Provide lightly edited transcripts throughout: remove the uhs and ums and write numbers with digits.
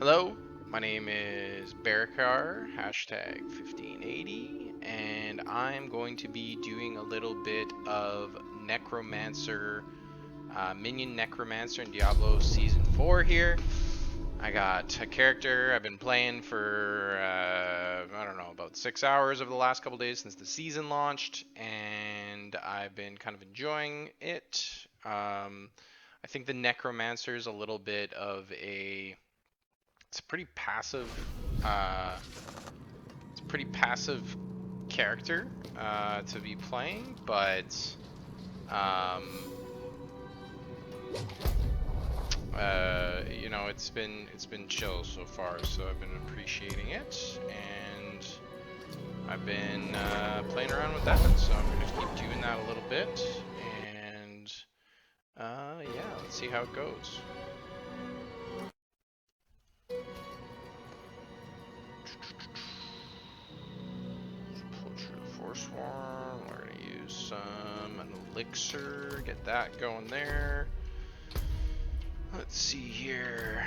Hello, my name is Bearcar, hashtag 1580, and I'm going to be doing a little bit of Necromancer, Minion Necromancer in Diablo Season 4 here. I got a character I've been playing for, I don't know, about 6 hours over the last couple days since the season launched, and I've been kind of enjoying it. I think the Necromancer is a little bit of it's a pretty passive uh, it's a pretty passive character to be playing, but um, you know, it's been chill so far, so I've been appreciating it, and I've been playing around with that, so I'm gonna keep doing that a little bit, and yeah, let's see how it goes. Forsworn, we're gonna use some an elixir, get that going there. Let's see here.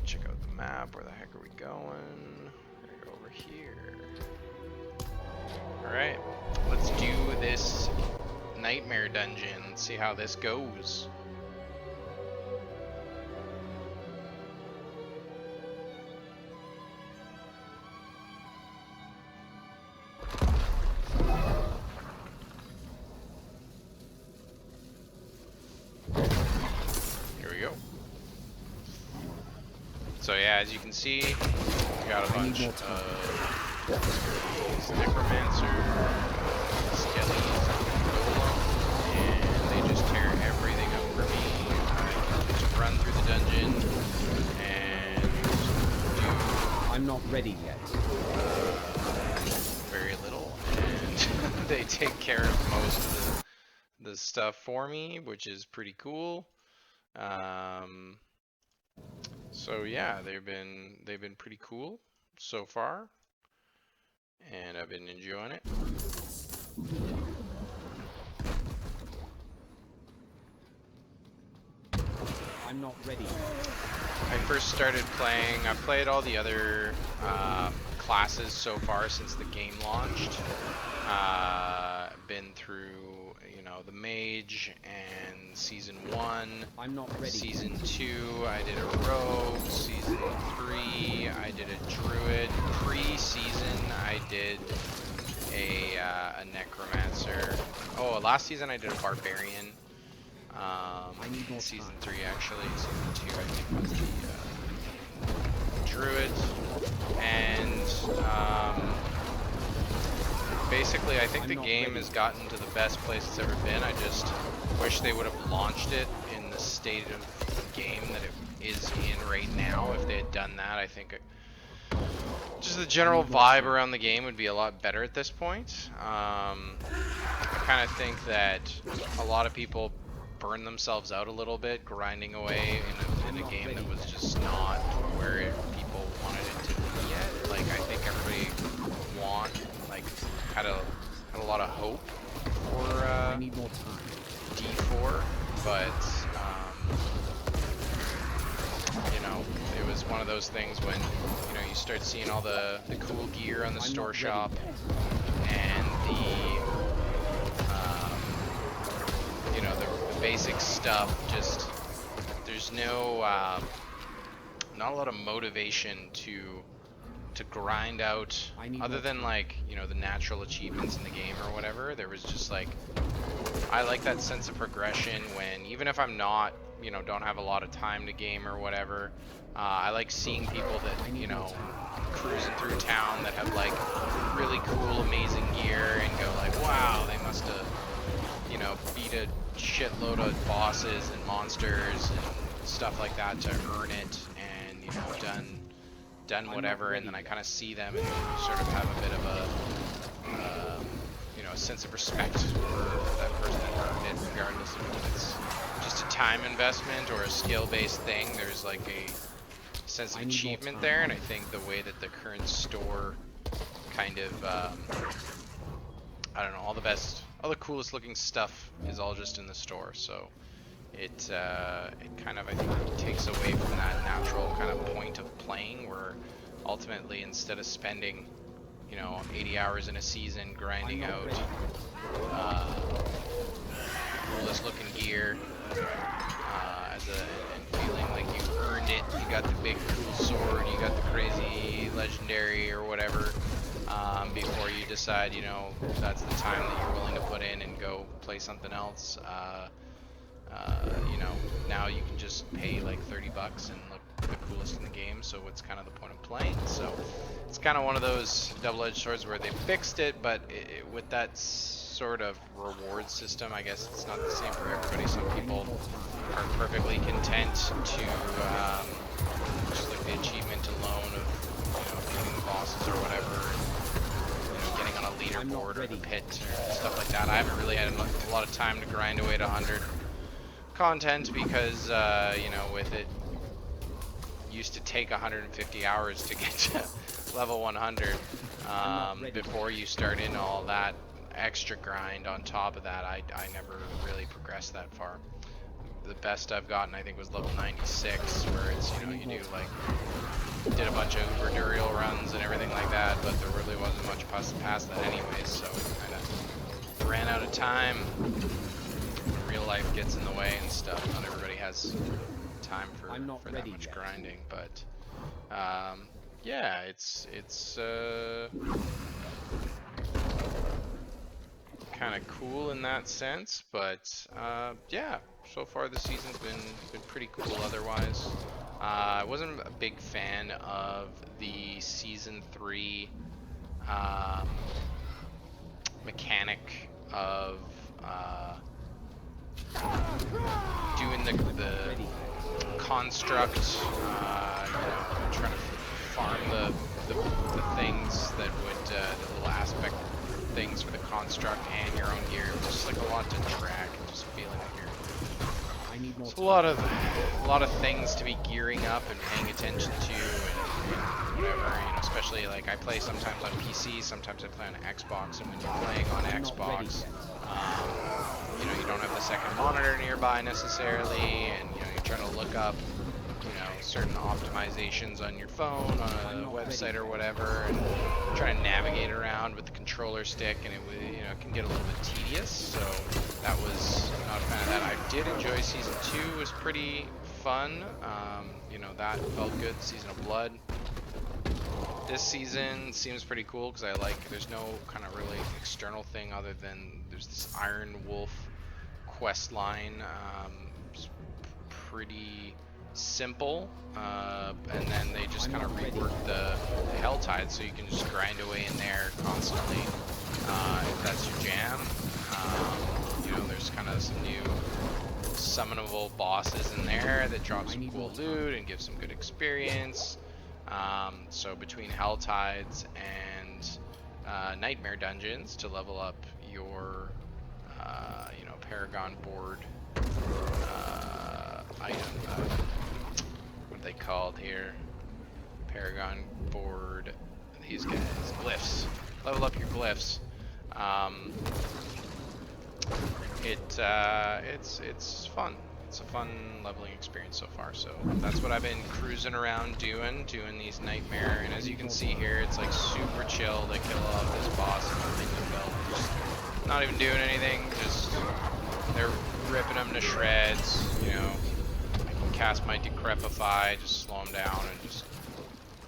Check out the map. Where the heck are we going? We're gonna go over here. Alright, let's do this nightmare dungeon. Let's see how this goes. So yeah, as you can see, we got a bunch of necromancer, skellies, and they just tear everything up for me. I can just run through the dungeon and do. I'm not ready yet. Very little, and they take care of most of the stuff for me, which is pretty cool. So yeah, they've been pretty cool so far, and I've been enjoying it. I'm not ready. I first started playing. I've played all the other classes so far since the game launched. Been through, you know, the mage and season 1. I'm not ready. Season 2, I did a rogue. Season 3, I did a druid. Pre-season, I did a necromancer. Oh, last season I did a barbarian. I need more season time. 3 actually. Season 2 I think was the druid. And basically I think the game has gotten to the best place it's ever been. I just wish they would have launched it in the state of the game that it is in right now. If they had done that, I think just the general vibe around the game would be a lot better at this point. I kind of think that a lot of people burn themselves out a little bit grinding away in a game that was just not where people wanted it to be yet. Like, I think everybody had a lot of hope for I need more time. D4, but you know, it was one of those things when, you know, you start seeing all the cool gear on the store shop and you know, the basic stuff. Just there's no not a lot of motivation to grind out, other than, like, you know, the natural achievements in the game or whatever. There was just like, I like that sense of progression when, even if I'm not, you know, don't have a lot of time to game or whatever, I like seeing people that, you know, cruising through town that have like really cool, amazing gear and go like, wow, they must have, you know, beat a shitload of bosses and monsters and stuff like that to earn it, and, you know, done whatever, and then I kind of see them and sort of have a bit of a you know, a sense of respect for that person that earned it, regardless of if it's just a time investment or a skill-based thing. There's like a sense of achievement there, and I think the way that the current store kind of I don't know, all the coolest looking stuff is all just in the store, so it kind of, I think, takes away from that natural kind of point of playing, where ultimately instead of spending, you know, 80 hours in a season grinding out coolest looking gear, and feeling like you earned it, you got the big cool sword, you got the crazy legendary or whatever, before you decide, you know, that's the time that you're willing to put in and go play something else. You know, now you can just pay like 30 bucks and look the coolest in the game, so what's kind of the point of playing? So it's kind of one of those double-edged swords where they fixed it, but with that sort of reward system, I guess it's not the same for everybody. Some people are perfectly content to just like the achievement alone of, you know, beating the bosses or whatever, you know, getting on a leaderboard or the pit or stuff like that. I haven't really had a lot of time to grind away to 100 content because, you know, with it used to take 150 hours to get to level 100 before you start in all that extra grind on top of that. I never really progressed that far. The best I've gotten, I think, was level 96, where it's, you know, you do like, did a bunch of Uber Durial runs and everything like that, but there really wasn't much past that anyways, so kind of ran out of time. Real life gets in the way and stuff. Not everybody has time for that much grinding, but yeah, it's kind of cool in that sense. But yeah, so far the season's been pretty cool. Otherwise, I wasn't a big fan of the season 3 mechanic of doing the construct, you know, trying to farm the things that would, the little aspect things for the construct and your own gear. Just like a lot to track, and just feeling like it's a lot of things to be gearing up and paying attention to, and whatever, you know, especially like I play sometimes on PC, sometimes I play on Xbox, and when you're playing on Xbox, you know, you don't have the second monitor nearby necessarily, and you know, you're trying to look up, you know, certain optimizations on your phone, on a website or whatever, and trying to navigate around with the controller stick, and it, you know, can get a little bit tedious. So that was not a fan of that. I did enjoy season 2; it was pretty fun. You know, that felt good. Season of Blood. This season seems pretty cool because I like, there's no kind of really external thing other than there's this Iron Wolf quest line. It's pretty simple, and then they just kind of reworked the Helltide, so you can just grind away in there constantly if that's your jam. You know, there's kind of some new summonable bosses in there that drop some cool loot and give some good experience. So between Helltides and Nightmare Dungeons to level up your, you know, Paragon board item, what are they called here? Paragon board, these guys, glyphs. Level up your glyphs. It's fun. It's a fun leveling experience so far, so that's what I've been cruising around doing these Nightmare, and as you can see here, it's like super chill to kill off this boss and nothing to build. Just not even doing anything, just they're ripping them to shreds, you know. I can cast my Decrepify, just slow them down and just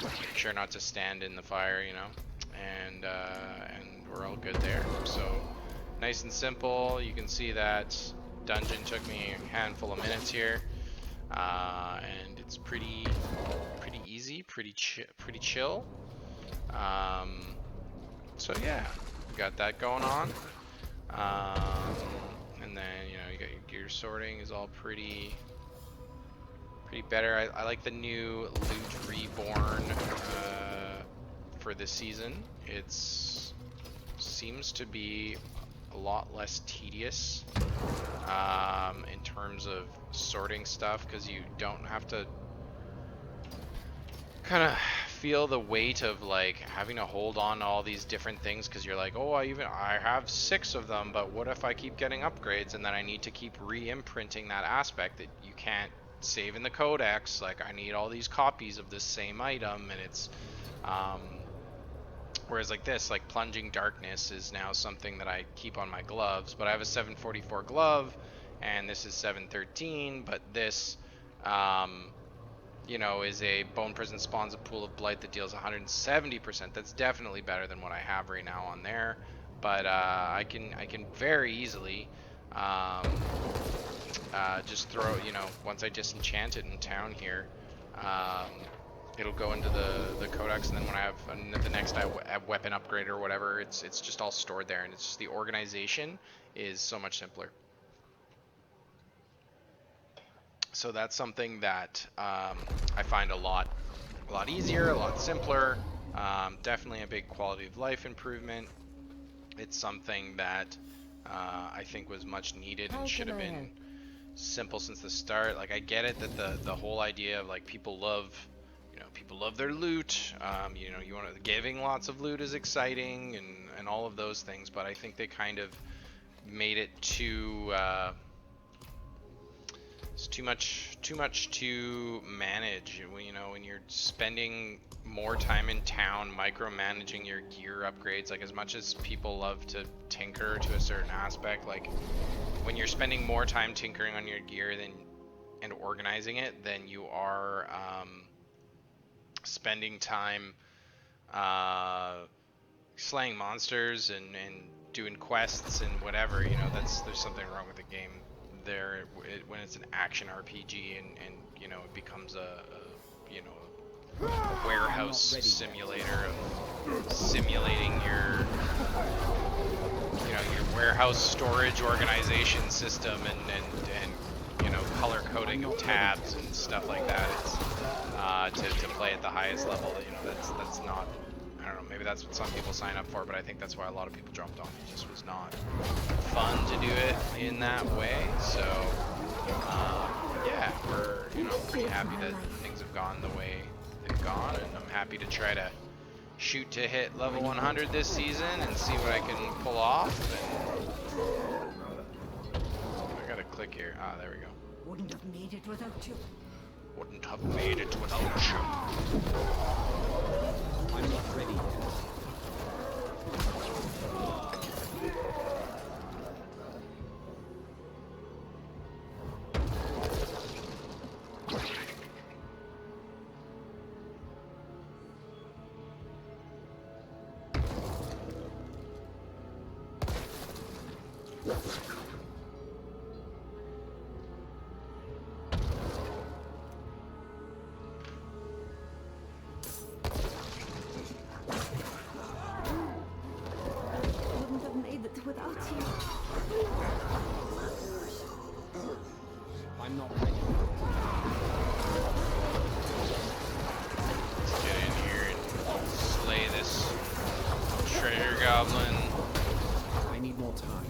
make sure not to stand in the fire, you know, and we're all good there. So nice and simple. You can see that dungeon took me a handful of minutes here, and it's pretty easy, pretty chill. So yeah, we got that going on, and then, you know, you got your gear sorting is all pretty better. I like the new Loot Reborn for this season. It's seems to be a lot less tedious in terms of sorting stuff, because you don't have to kind of feel the weight of like having to hold on to all these different things, because you're like, oh, I have 6 of them, but what if I keep getting upgrades and then I need to keep re-imprinting that aspect that you can't save in the codex, like I need all these copies of this same item, and it's whereas like this, like Plunging Darkness is now something that I keep on my gloves, but I have a 744 glove, and this is 713, but this, you know, is a Bone Prison spawns a pool of blight that deals 170%. That's definitely better than what I have right now on there, but I can very easily just throw, you know, once I disenchant it in town here, it'll go into the codex, and then when I have the next weapon upgrade or whatever, it's just all stored there, and it's just the organization is so much simpler. So that's something that I find a lot easier, a lot simpler. Definitely a big quality of life improvement. It's something that I think was much needed and should have been simple since the start. Like I get it that the whole idea of like people love their loot. You know, you want to giving lots of loot is exciting and all of those things, but I think they kind of made it too it's too much to manage. You know, when you're spending more time in town micromanaging your gear upgrades, like as much as people love to tinker to a certain aspect, like when you're spending more time tinkering on your gear and organizing it than you are spending time slaying monsters and doing quests and whatever, you know, there's something wrong with the game there when it's an action RPG and you know it becomes a you know a warehouse simulator of simulating your your warehouse storage organization system and you know color coding of tabs and stuff like that. It's to play at the highest level. You know, that's not, I don't know, maybe that's what some people sign up for, but I think that's why a lot of people jumped on. It just was not fun to do it in that way. So yeah, we're pretty happy that things have gone the way they've gone, and I'm happy to try to shoot to hit level 100 this season and see what I can pull off. And I gotta click here. Ah, there we go. Wouldn't have made it without you. Wouldn't have made it without you. I'm not ready yet. Wouldn't have made it without you. I'm not ready. Let's get in here and slay this treasure goblin. I need more time.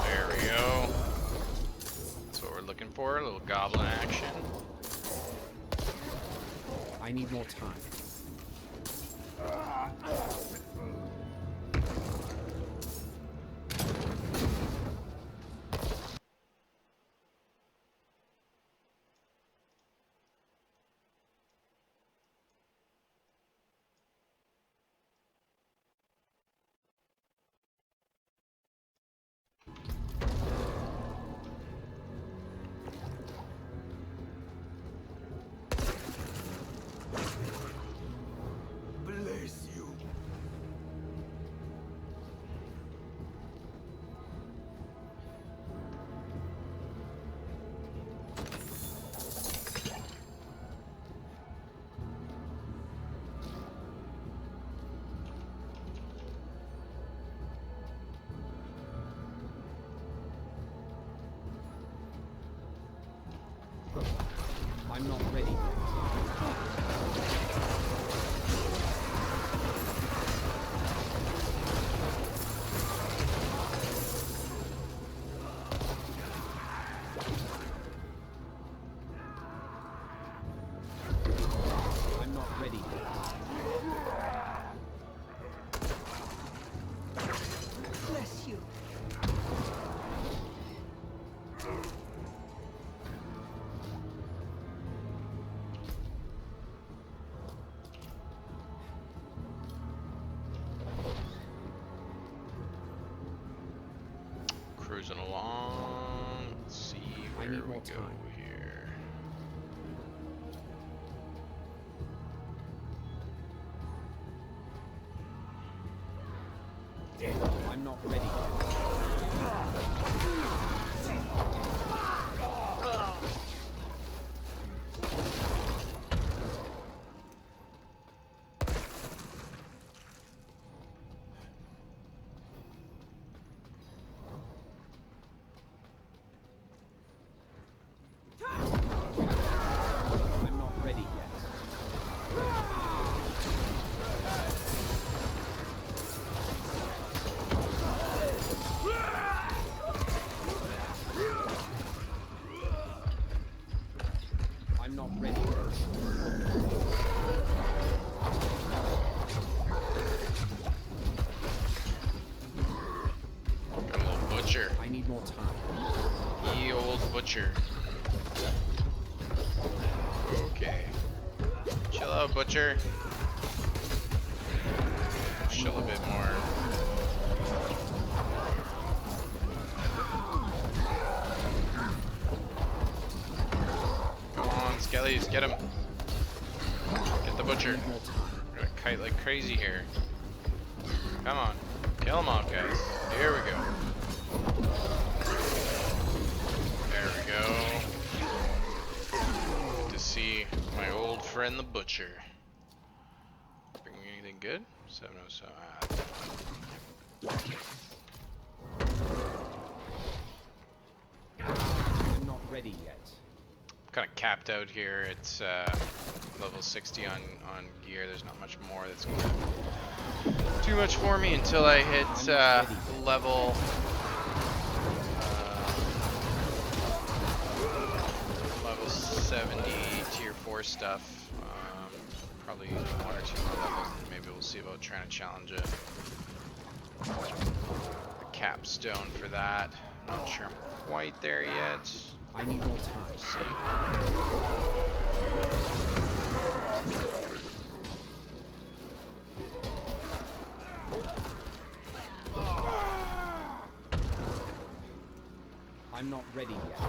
There we go. That's what we're looking for, a little goblin action. I need more time. Bless you. I'm not ready yet. I'm not ready yet. Bless you. moving along. Let's see I where need we more go time. here. I'm not ready yet. I'm not ready yet. I'm not ready yet. Good old butcher. I need more time. Ye old butcher. Okay. Chill out, butcher. Chill a bit more. Come on, skellies, get him. Get the butcher. Need more time. We're gonna kite like crazy here. Come on. Kill him off, guys. Here we go. There we go. Good to see my old friend the butcher. Bring me anything good? 707. I'm not ready yet. Kind of capped out here. It's level 60 on gear. There's not much more that's going to do much for me until I hit level level 70 tier 4 stuff. Probably 1 or 2 more levels, and maybe we'll see about trying to challenge a capstone for that. Not sure I'm quite there yet. I need more time. See. I'm not ready yet.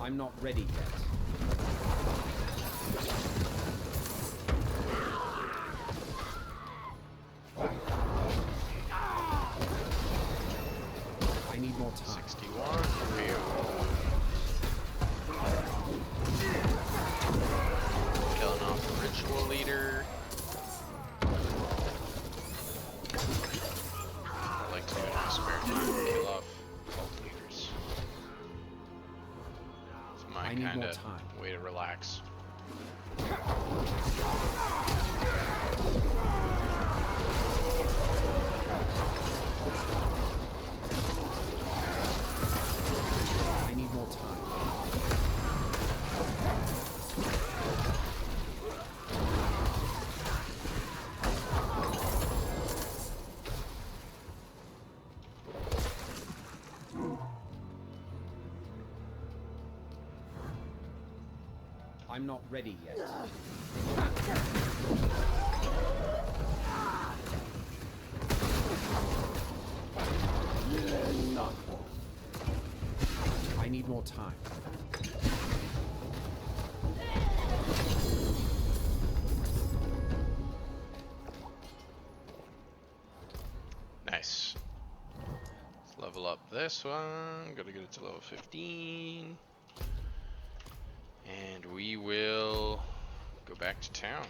I'm not ready yet. I need more time. 61 for you. Killing off the ritual leader. I like to do it in my spare time, kill off cult leaders. It's my I need kind more of time. way to relax. I need more time. I'm not ready yet. I need more time. Nice. Let's level up this one. Gotta get it to level 15. And we will go back to town.